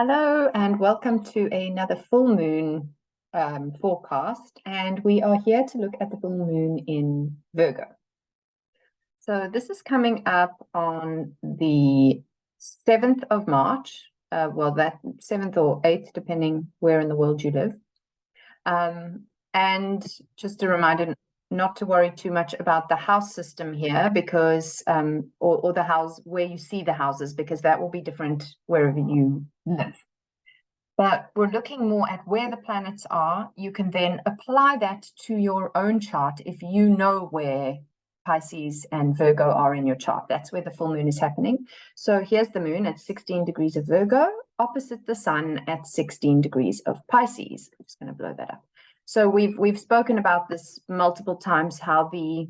Hello and welcome to another full moon forecast, and we are here to look at the full moon in Virgo. So this is coming up on the 7th of March, that 7th or 8th, depending where in the world you live. And just a reminder not to worry too much about the house system here, because or the house where you see the houses, because that will be different wherever you live. But we're looking more at where the planets are. You can then apply that to your own chart if you know where Pisces and Virgo are in your chart. That's where the full moon is happening. So here's the moon at 16 degrees of Virgo, opposite the sun at 16 degrees of Pisces. I'm just going to blow that up. So we've spoken about this multiple times, how the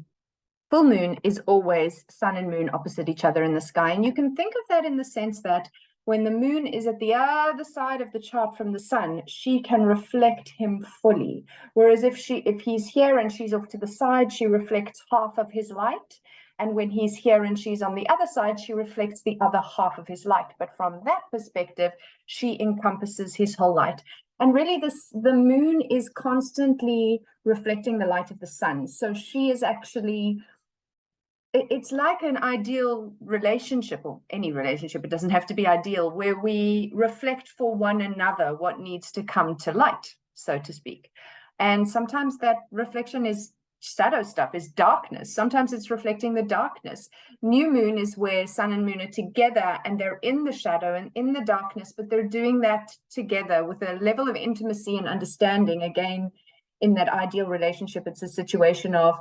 full moon is always sun and moon opposite each other in the sky. And you can think of that in the sense that when the moon is at the other side of the chart from the sun, she can reflect him fully. Whereas if he's here and she's off to the side, she reflects half of his light. And when he's here and she's on the other side, she reflects the other half of his light. But from that perspective, she encompasses his whole light. And really, the moon is constantly reflecting the light of the sun. So she is actually, it's like an ideal relationship, or any relationship, it doesn't have to be ideal, where we reflect for one another what needs to come to light, so to speak. And sometimes that reflection is shadow stuff, is darkness. Sometimes it's reflecting the darkness. New moon is where sun and moon are together and they're in the shadow and in the darkness, but they're doing that together with a level of intimacy and understanding. Again, in that ideal relationship, it's a situation of,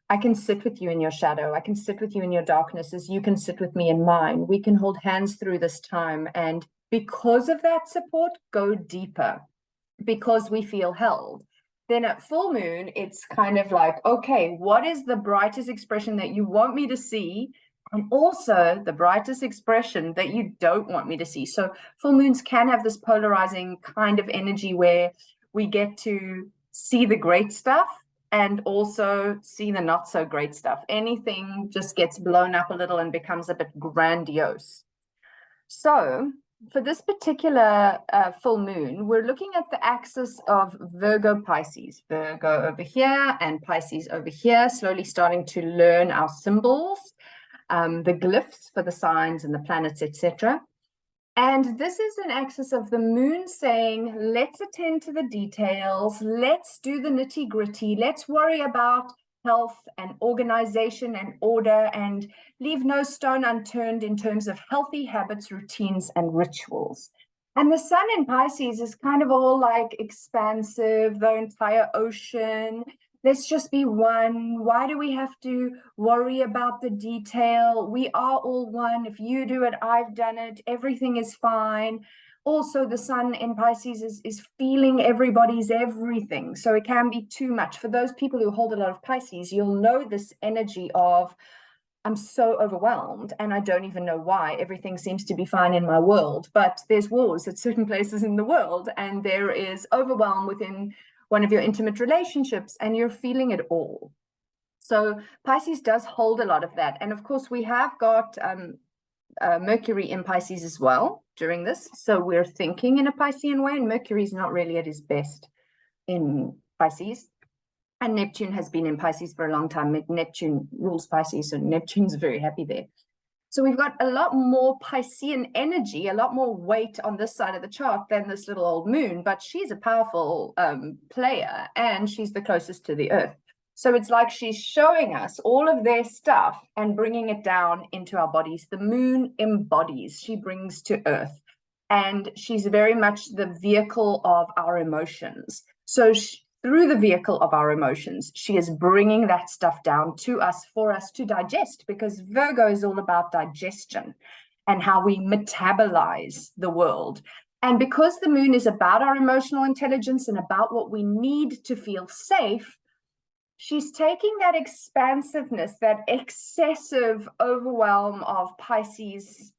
I can sit with you in your shadow. I can sit with you in your darkness as you can sit with me in mine. We can hold hands through this time. And because of that support, go deeper, because we feel held. Then at full moon, it's kind of like, okay, what is the brightest expression that you want me to see? And also the brightest expression that you don't want me to see. So full moons can have this polarizing kind of energy where we get to see the great stuff and also see the not so great stuff. Anything just gets blown up a little and becomes a bit grandiose. So for this particular full moon, we're looking at the axis of Virgo Pisces, Virgo over here and Pisces over here, slowly starting to learn our symbols, the glyphs for the signs and the planets, etc. And this is an axis of the moon saying, let's attend to the details, let's do the nitty gritty, let's worry about health and organization and order, and leave no stone unturned in terms of healthy habits, routines, and rituals. And the sun in Pisces is kind of all like expansive, the entire ocean. Let's just be one. Why do we have to worry about the detail? We are all one. If you do it, I've done it. Everything is fine. Also, the sun in Pisces is feeling everybody's everything. So it can be too much. For those people who hold a lot of Pisces, you'll know this energy of, I'm so overwhelmed and I don't even know why. Everything seems to be fine in my world, but there's wars at certain places in the world, and there is overwhelm within one of your intimate relationships, and you're feeling it all. So Pisces does hold a lot of that. And of course, we have got Mercury in Pisces as well during this. So we're thinking in a Piscean way, and Mercury is not really at his best in Pisces. And Neptune has been in Pisces for a long time. Neptune rules Pisces, so Neptune's very happy there. So we've got a lot more Piscean energy, a lot more weight on this side of the chart than this little old moon, but she's a powerful player, and she's the closest to the earth. So it's like she's showing us all of their stuff and bringing it down into our bodies. The moon embodies, she brings to earth, and she's very much the vehicle of our emotions. So through the vehicle of our emotions, she is bringing that stuff down to us for us to digest, because Virgo is all about digestion and how we metabolize the world. And because the moon is about our emotional intelligence and about what we need to feel safe, she's taking that expansiveness, that excessive overwhelm of Pisces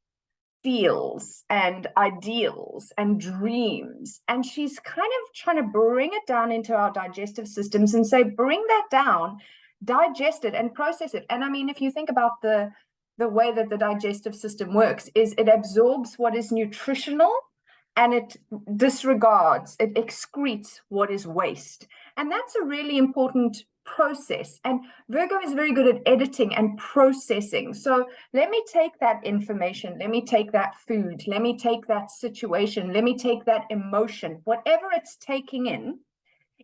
feels and ideals and dreams, and she's kind of trying to bring it down into our digestive systems and say, bring that down, digest it and process it. And I mean, if you think about the way that the digestive system works, is it absorbs what is nutritional and it disregards, it excretes what is waste. And that's a really important process. And Virgo is very good at editing and processing. So let me take that information, let me take that food, let me take that situation, let me take that emotion, whatever it's taking in,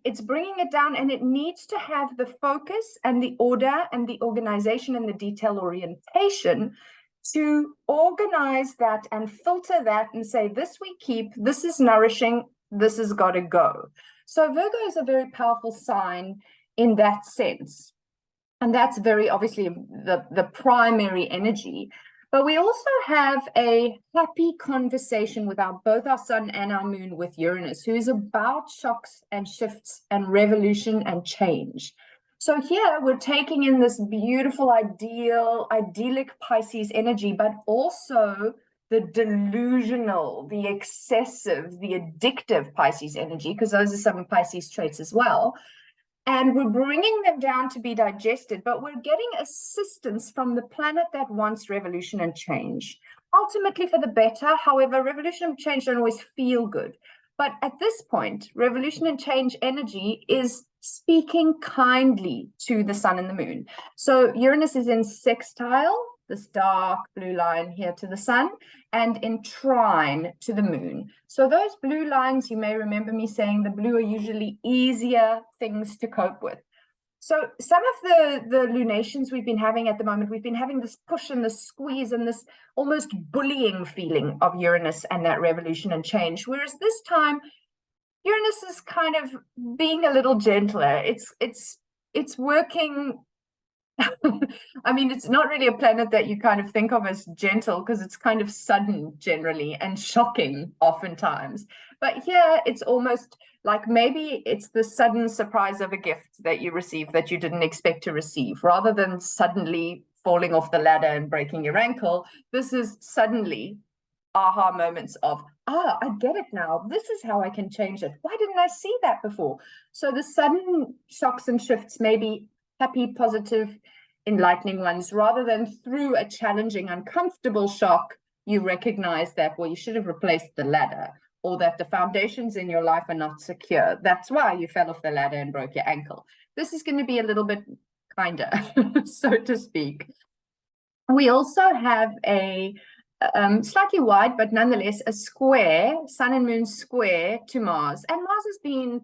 it's bringing it down, and it needs to have the focus and the order and the organization and the detail orientation to organize that and filter that and say, this we keep, this is nourishing, this has got to go. So Virgo is a very powerful sign in that sense. And that's very obviously the primary energy. But we also have a happy conversation with both our sun and our moon with Uranus, who is about shocks and shifts and revolution and change. So here we're taking in this beautiful, idyllic Pisces energy, but also the delusional, the excessive, the addictive Pisces energy, because those are some Pisces traits as well. And we're bringing them down to be digested, but we're getting assistance from the planet that wants revolution and change, ultimately for the better. However, revolution and change don't always feel good. But at this point, revolution and change energy is speaking kindly to the sun and the moon. So Uranus is in sextile, this dark blue line here to the sun, and in trine to the moon. So those blue lines, you may remember me saying the blue are usually easier things to cope with. So some of the lunations we've been having at the moment, we've been having this push and this squeeze and this almost bullying feeling of Uranus and that revolution and change. Whereas this time, Uranus is kind of being a little gentler. It's working. I mean, it's not really a planet that you kind of think of as gentle, because it's kind of sudden generally and shocking oftentimes. But here it's almost like maybe it's the sudden surprise of a gift that you receive that you didn't expect to receive, rather than suddenly falling off the ladder and breaking your ankle. This is suddenly aha moments of, I get it now. This is how I can change it. Why didn't I see that before? So the sudden shocks and shifts may be happy, positive, enlightening ones, rather than through a challenging, uncomfortable shock, you recognize that, well, you should have replaced the ladder, or that the foundations in your life are not secure. That's why you fell off the ladder and broke your ankle. This is going to be a little bit kinder, so to speak. We also have a slightly wide, but nonetheless a square, sun and moon square to Mars. And Mars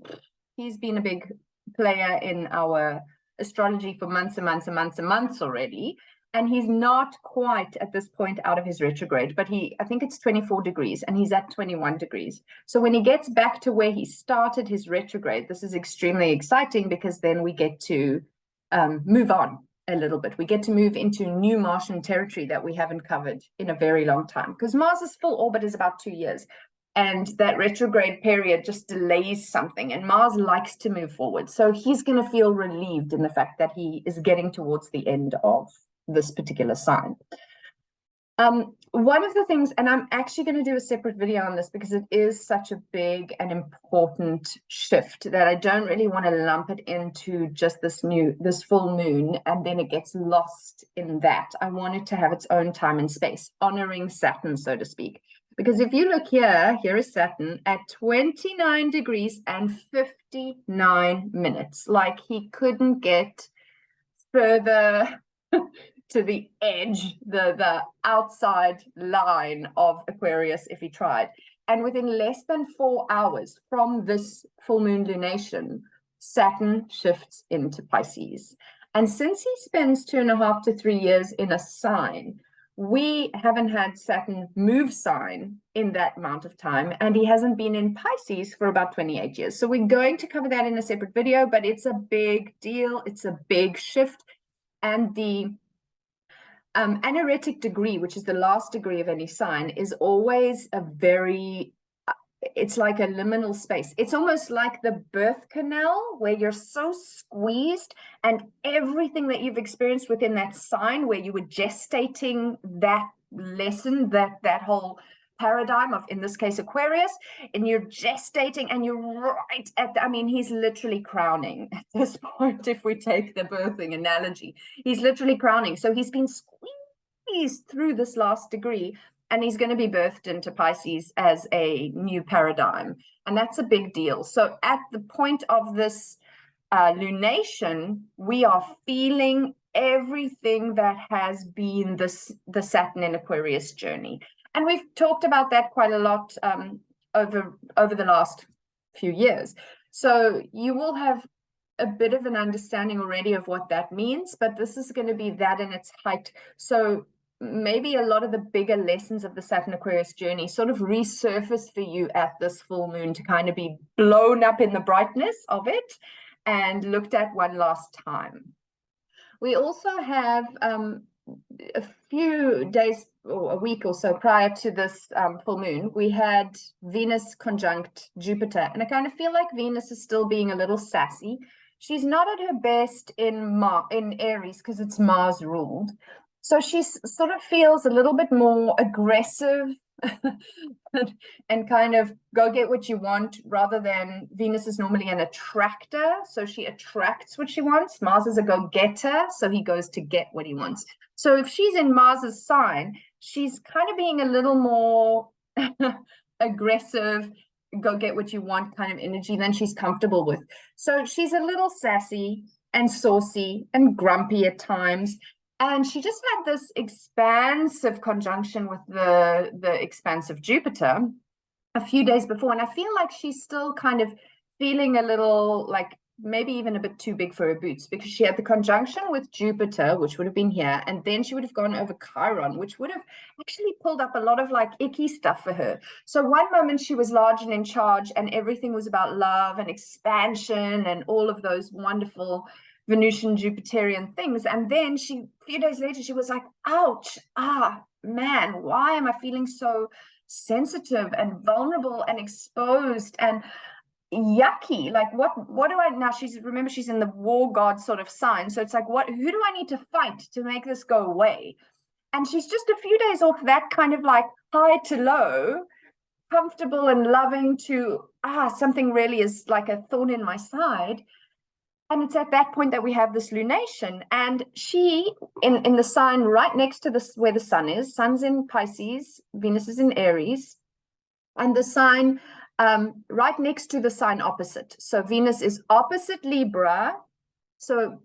he's been a big player in our astrology for months and months and months and months already. And he's not quite at this point out of his retrograde, but I think it's 24 degrees and he's at 21 degrees. So when he gets back to where he started his retrograde, this is extremely exciting, because then we get to move on a little bit. We get to move into new Martian territory that we haven't covered in a very long time, because Mars's full orbit is about 2 years. And that retrograde period just delays something, and Mars likes to move forward. So he's going to feel relieved in the fact that he is getting towards the end of this particular sign. One of the things, and I'm actually going to do a separate video on this because it is such a big and important shift that I don't really want to lump it into just this full moon and then it gets lost in that. I want it to have its own time and space, honoring Saturn, so to speak. Because if you look here is Saturn at 29 degrees and 59 minutes. Like, he couldn't get further to the edge, the outside line of Aquarius if he tried. And within less than 4 hours from this full moon lunation, Saturn shifts into Pisces. And since he spends 2.5 to 3 years in a sign, we haven't had Saturn move sign in that amount of time, and he hasn't been in Pisces for about 28 years. So we're going to cover that in a separate video, but it's a big deal. It's a big shift. And the anaretic degree, which is the last degree of any sign, is always it's like a liminal space. It's almost like the birth canal, where you're so squeezed, and everything that you've experienced within that sign, where you were gestating that lesson, that whole paradigm of, in this case, Aquarius, and you're gestating, and you're right at he's literally crowning at this point. If we take the birthing analogy, he's literally crowning. So he's been squeezed through this last degree, and he's going to be birthed into Pisces as a new paradigm. And that's a big deal. So at the point of this lunation, we are feeling everything that has been the Saturn in Aquarius journey. And we've talked about that quite a lot over the last few years. So you will have a bit of an understanding already of what that means, but this is going to be that in its height. So maybe a lot of the bigger lessons of the Saturn Aquarius journey sort of resurface for you at this full moon to kind of be blown up in the brightness of it and looked at one last time. We also have a few days or a week or so prior to this full moon, we had Venus conjunct Jupiter. And I kind of feel like Venus is still being a little sassy. She's not at her best in Aries because it's Mars ruled. So she sort of feels a little bit more aggressive and kind of go get what you want, rather than Venus is normally an attractor. So she attracts what she wants. Mars is a go-getter, so he goes to get what he wants. So if she's in Mars's sign, she's kind of being a little more aggressive, go get what you want kind of energy than she's comfortable with. So she's a little sassy and saucy and grumpy at times. And she just had this expansive conjunction with the expansive Jupiter a few days before. And I feel like she's still kind of feeling a little like maybe even a bit too big for her boots, because she had the conjunction with Jupiter, which would have been here. And then she would have gone over Chiron, which would have actually pulled up a lot of like icky stuff for her. So one moment she was large and in charge and everything was about love and expansion and all of those wonderful Venusian Jupiterian things, and then a few days later she was like, ouch, man, why am I feeling so sensitive and vulnerable and exposed and yucky? Like what do I now? Remember she's in the war god sort of sign, so it's like, who do I need to fight to make this go away? And she's just a few days off that kind of like high to low, comfortable and loving, to something really is like a thorn in my side. And it's at that point that we have this lunation, and she in the sign right next to this where the sun is. Sun's in Pisces, Venus is in Aries, and the sign right next to the sign opposite. So Venus is opposite Libra, so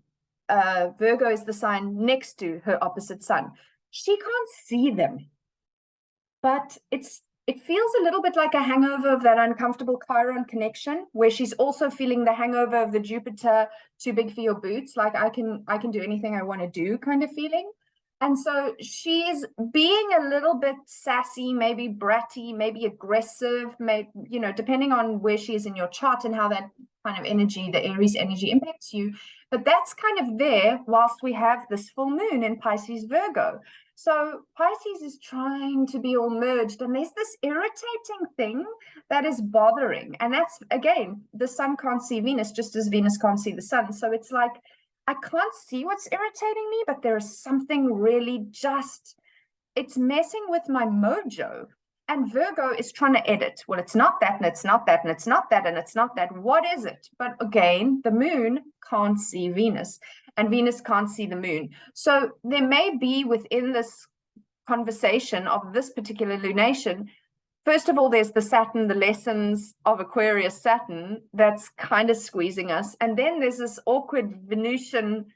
Virgo is the sign next to her opposite sun. She can't see them, but it feels a little bit like a hangover of that uncomfortable Chiron connection, where she's also feeling the hangover of the Jupiter too big for your boots, like I can do anything I want to do kind of feeling. And so she's being a little bit sassy, maybe bratty, maybe aggressive, maybe, depending on where she is in your chart and how that kind of energy, the Aries energy, impacts you. But that's kind of there whilst we have this full moon in Pisces Virgo. So Pisces is trying to be all merged, and there's this irritating thing that is bothering. And that's, again, the sun can't see Venus, just as Venus can't see the sun. So it's like, I can't see what's irritating me, but there is something really it's messing with my mojo. And Virgo is trying to edit. Well, it's not that, and it's not that, and it's not that, and it's not that. What is it? But again, the moon can't see Venus, and Venus can't see the moon. So there may be within this conversation of this particular lunation, first of all, there's the Saturn, the lessons of Aquarius Saturn that's kind of squeezing us. And then there's this awkward Venusian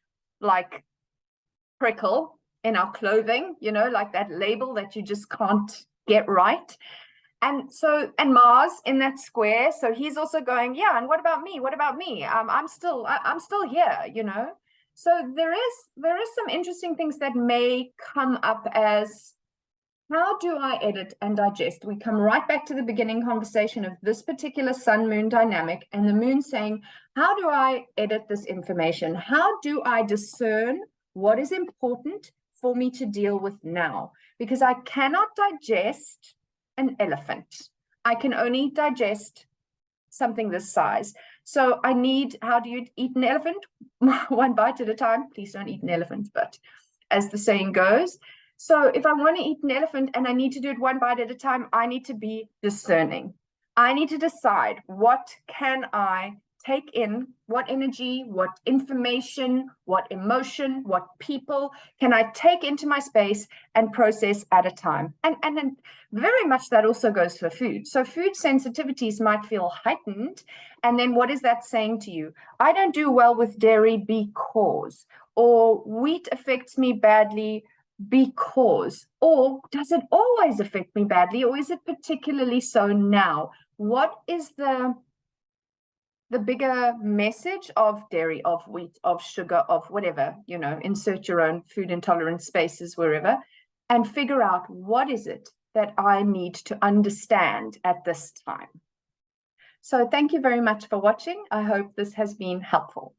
like prickle in our clothing, like that label that you just can't get right. And Mars in that square, so he's also going, and what about me, I'm still here, so there is some interesting things that may come up as, how do I edit and digest? We come right back to the beginning conversation of this particular sun moon dynamic, and the moon saying, how do I edit this information? How do I discern what is important for me to deal with now? Because I cannot digest an elephant. I can only digest something this size. So how do you eat an elephant? One bite at a time. Please don't eat an elephant, but as the saying goes. So if I want to eat an elephant and I need to do it one bite at a time, I need to be discerning. I need to decide, what can I take in? What energy, what information, what emotion, what people can I take into my space and process at a time? And then very much that also goes for food. So food sensitivities might feel heightened. And then what is that saying to you? I don't do well with dairy because, or wheat affects me badly because, or does it always affect me badly, or is it particularly so now? What is the bigger message of dairy, of wheat, of sugar, of whatever, you know, insert your own food intolerance spaces wherever, and figure out what is it that I need to understand at this time. So thank you very much for watching. I hope this has been helpful.